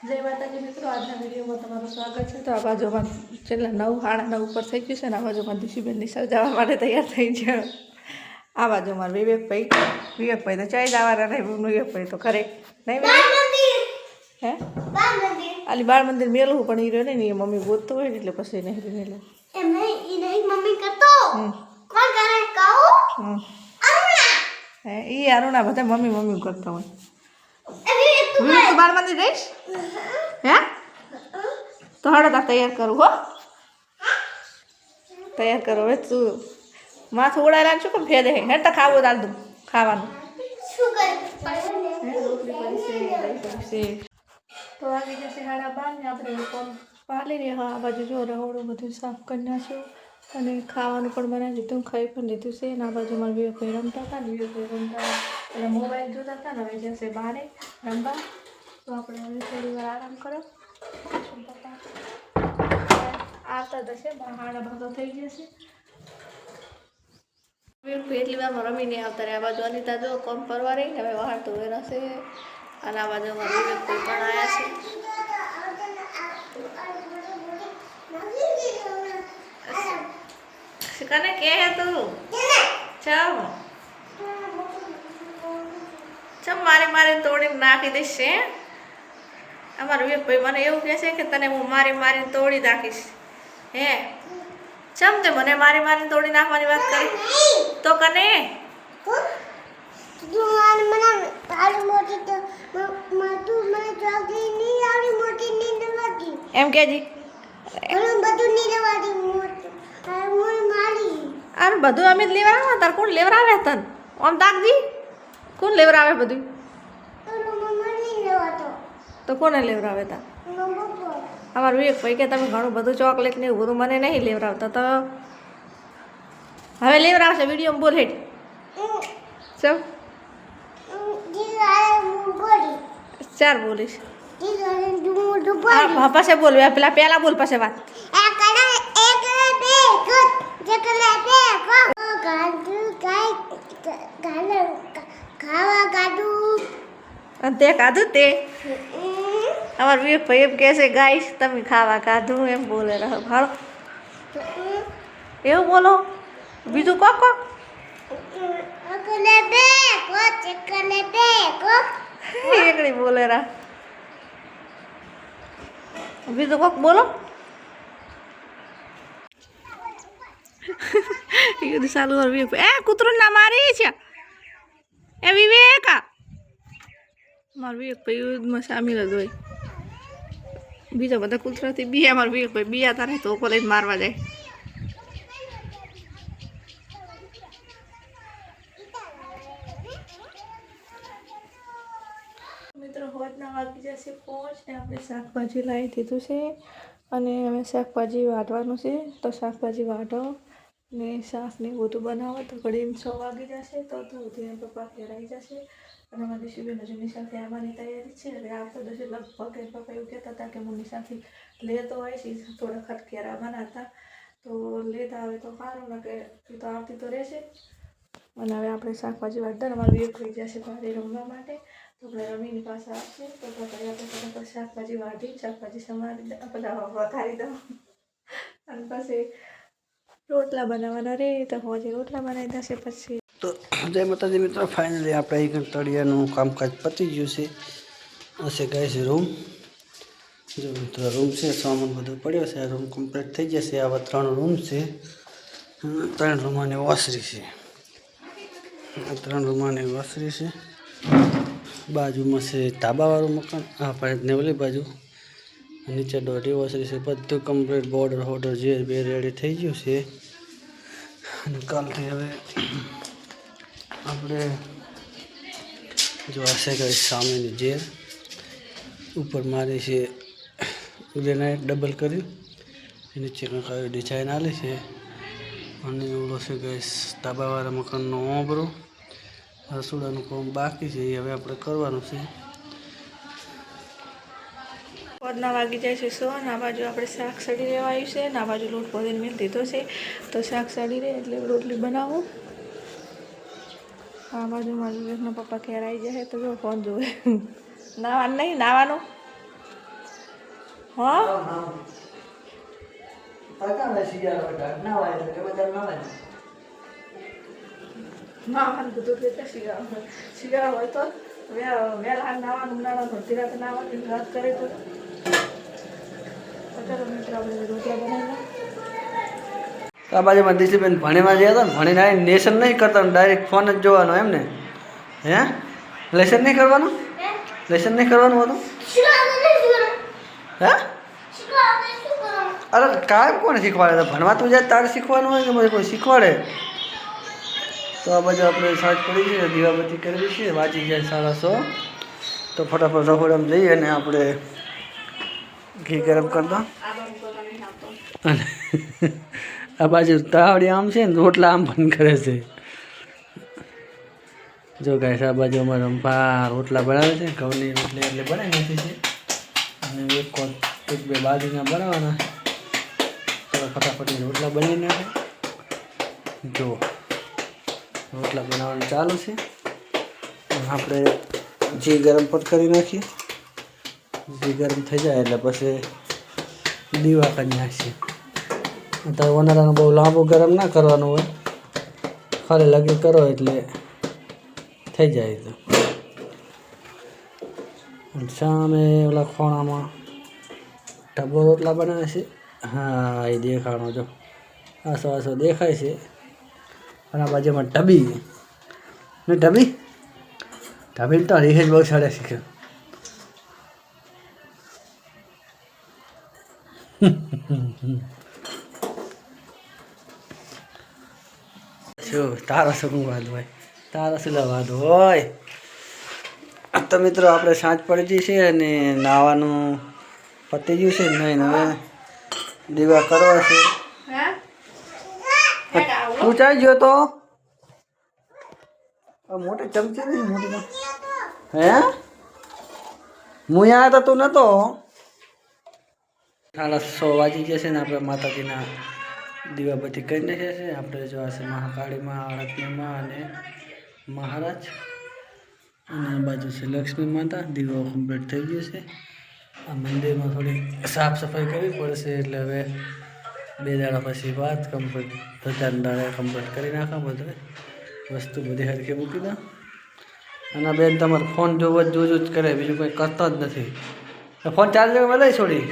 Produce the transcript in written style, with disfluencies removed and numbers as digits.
જય માતાજી મિત્રો, આજના વિડીયોમાં તમારું સ્વાગત છે। તો આ બાજુમાં છેલ્લા 9:30 ઉપર થઈ ગયું છે ને આ બાજુમાં દિશુબેન નિશાળ જવા માટે તૈયાર થઈ છે। આ બાજુમાં વિવેકભાઈ તો ચાઈ જવાના નહીં, વિવેકભાઈ તો ઘરે નહીં હે આલી બાળ મંદિર મેલું પણ ઈ રહ્યો ને એ મમ્મી ગોતતો હોય ને એટલે પછી નહીં મેલું મમ્મી કરતો કોણ કરે કહું હે ઈ અરુણા બધા મમ્મી કરતા હોય। વિવેક તો બાળ મંદિર જઈશ હે તો હળો તૈયાર કરું હો, તૈયાર કરો હવે તું માથું ઉડાડ્યા શું કેમ ફેદે હે તો ખાવું દાલ દઉં ખાવાનું તો આવી જશે 12:30 ને આપણે કોણ પાલી રહ્યા। આ બાજુ જો રહોડું બધું સાફ કરી નાખ્યું અને ખાવાનું પણ બનાવી દીધું, ખાઈ પણ લીધું છે। અને આ બાજુ મારા વિવેકભાઈ રમતા હતા ને વિવેકભાઈ રમતા એટલે મોબાઈલ જોતા હતા ને હવે જશે બહાર રમવા। તો આપણે હવે થોડી વાર આરામ કરો, આવતા જશે 12:30 થઈ જશે। વિવેકભાઈ એટલી વારમાં રમીને આવતા રહ્યા। આ બાજુ અનિતા જો કોમ કરવા રહી ને હવે બહાર તો રહેશે અને આ બાજુ અમારા વિવેકભાઈ પણ આવ્યા છે। કને કે હે તું ચમ મારી તોડીને નાખી દઈશ હે? અમારો વિવેકભાઈ મને એવું કહે છે કે તને હું મારીને તોડી નાખીશ હે? ચમ તે મને મારીને તોડી નાખવાની વાત કરી તો કને એમ કેજી અરે બધું અમે જ લેવડાવે તાર કોણ લેવડાવે તન આમ દાગજી કોણ લેવડાવે બધું તો કોને લેવડાવે તા અમારું વિવેકભાઈ કે તમે ઘણું બધું ચોકલેટ ને એવું બધું મને નહીં લેવડાવતા તો હવે લેવડાવશે વિડીયોમાં બોલ હેઠ ચમ ચાર બોલીશ પછી બોલ પેલા બોલ પછી વાત તે કાધું તે અમાર વિવેકભાઈ એમ કહે છે ગાઈશ તમે ખાવા કાધું એમ બોલે રહો ભાડો એવું બોલો બીજું કોક એકડી બોલે રા બીજું કોક બોલો એ બધું ચાલુ એ કૂતરું ના મારી છે એ વિવેકા મારું વિવેકભાઈ યુદ્ધમાં સામેલ જ હોય, બીજા બધા કૂતરાથી બીયા મારું વિવેકભાઈ બીયા તારે તો લઈને મારવા જાય। મિત્રો હોજના વાગી જશે 5 ને આપણે શાકભાજી લાવી દીધું છે અને હવે શાકભાજી વાટવાનું છે। તો શાકભાજી વાટો ને શાક ને બધું બનાવો તો ઘડી 6 વાગી જશે તો ધીરે પપ્પા ફેરાઈ જશે અને અમારી દિશુબેન હજુ નિશાળથી આવવાની તૈયારી છે। હવે આવતો જશે લગભગ પપ્પા એવું કહેતા હતા કે હું નિશાળથી લેતો હોય છે થોડા ખટકેરા બનાવતા તો લેતા આવે તો સારું ને કે તો આવતી તો રહેશે। અને હવે આપણે શાકભાજી વાટતા અમારું એક થઈ જશે બહાર રમવા માટે તો આપણે રમીની પાસે આવશે તો આપણે ફટાફટ શાકભાજી વાટી શાકભાજી સમારી બધા વઘારી દઉં અને પછી રોટલા બનાવવાના રહે તો હોજે રોટલા બનાવી દેશે પછી તો જય માતાજી મિત્રો, ફાઇનલી આપણે અહીં તળિયાનું કામકાજ પતી ગયું છે। હશે ગાય છે રૂમ જો મિત્રો રૂમ છે, સામાન બધું પડ્યો છે, રૂમ કમ્પ્લીટ થઈ જશે। આવા 3 રૂમ છે, 3 રૂમની ઓસરી છે, 3 રૂમની ઓસરી છે। બાજુમાં છે ધાબાવાળું મકાન, આ પાણી ઓલી બાજુ નીચે દોઢી ઓસરી છે, બધું કમ્પ્લીટ બોર્ડર જે બે રેડી થઈ ગયું છે। અને કાલથી હવે આપણે જો હશે કે સામેની જેર ઉપર મારી છે ગ્રેનાઇટ ડબલ કરી નીચે કંઈક આવી ડિઝાઇન આલી છે અને એવડો છે ગેસ ધાબાવાળા મકાનનો ઓબરો રસોડાનું કામ બાકી છે એ હવે આપણે કરવાનું છે। ના વાગી જાય છે 100 ને આ બાજુ આપણે શાક સડી રહેવા આવ્યું છે ને આ બાજુ લોટ ભરીને મેળ દીધો છે તો શાક સડી રહે એટલે રોટલી બનાવું। આ બાજુ મારા વિવેકના પપ્પા ઘેર આવી જાય તો જો ફોન જોવે નાવાનું નહીં નાવાનું હા નાવાનું બધું રીતે શિયાળો હોય તો વહેલા નાવાનું ઉનાળાનું અડધી રાતે નાવાની રાત કરે તો ચાલો મિત્રો આપણે રોટલા બનાવી આ બાજુમાં દિશીબેન ભણીમાં ગયા હતા ને ભણીને આવીને લેસન નહીં કરતા ડાયરેક્ટ ફોન જ જોવાનો એમ ને હે લેસન નહીં કરવાનું લેસન નહીં કરવાનું હતું હે અરે કાયમ કોને શીખવાડે ભણવા તું જાય તારે શીખવાનું હોય કે મને કોઈ શીખવાડે તો આ બાજુ આપણે સાંજ પડી છે દીવાબત્તી કરવી છે વાંચી જાય 1:30 તો ફટાફટ રસોડામાં જઈએ અને આપણે ઘી ગરમ કરતા અને આ બાજુ તાવડી આમ છે ને રોટલા આમ બંધ કરે છે જો ગાઈસ આ બાજુ અમારા રંભા રોટલા બનાવે છે ઘઉંની રોટલી એટલે બનાવી નાખી છે અને એક બે બાજુના બનાવવાના તો ફટાફટ રોટલા બની નાખે જો રોટલા બનાવવાનું ચાલુ છે આપણે ઘી ગરમ પણ કરી નાખીએ ઘી ગરમ થઈ જાય એટલે પછી દીવા કરી નાખીએ અત્યારે ઉનાળાનું બહુ લાંબુ ગરમ ના કરવાનું હોય ખાલી લગી કરો એટલે થઈ જાય તો સામે ઓલા ખોણામાં ઢબો રોટલા બનાવે છે હા એ દેખાણો જો આસો આસો દેખાય છે અને આ બાજુમાં ઢબી ને ઢબી ઢબીને તો રીહેજ બહુ સાડા શીખ્યો શું તારો શું વાંધો હોય તારો શું વાંધો હોય તો મિત્રો આપણે સાંજ પડી જઈ છે અને નાવાનું પતી ગયું છે નહીં હવે દીવા કરવા છે તું ચાઈ ગયો તો મોટી ચમચી નહીં મોટી હે હું અહીંયા તો તું નતો 6:30 વાગી જશે ને આપણે માતાજીના દીવાબત્તી કરી નાખ્યા છે આપણે જો હશે મહાકાળીમાં આરતીમાં અને મહારાજ અને આ બાજુ છે લક્ષ્મી માતા દીવો કમ્પ્લીટ થઈ ગયો છે આ મંદિરમાં થોડી સાફ સફાઈ કરવી પડશે એટલે હવે 2 દાડા પછી વાત કમ્પ્લીટ ધજાના દાડા કમ્પ્લીટ કરી નાખા બધું વસ્તુ બધી હરખી મૂકી દો અને બેન તમારો ફોન જોવો જ જોજો જ કરે બીજું કંઈ કરતો જ નથી ફોન ચાર્જરમાં લઈ છોડી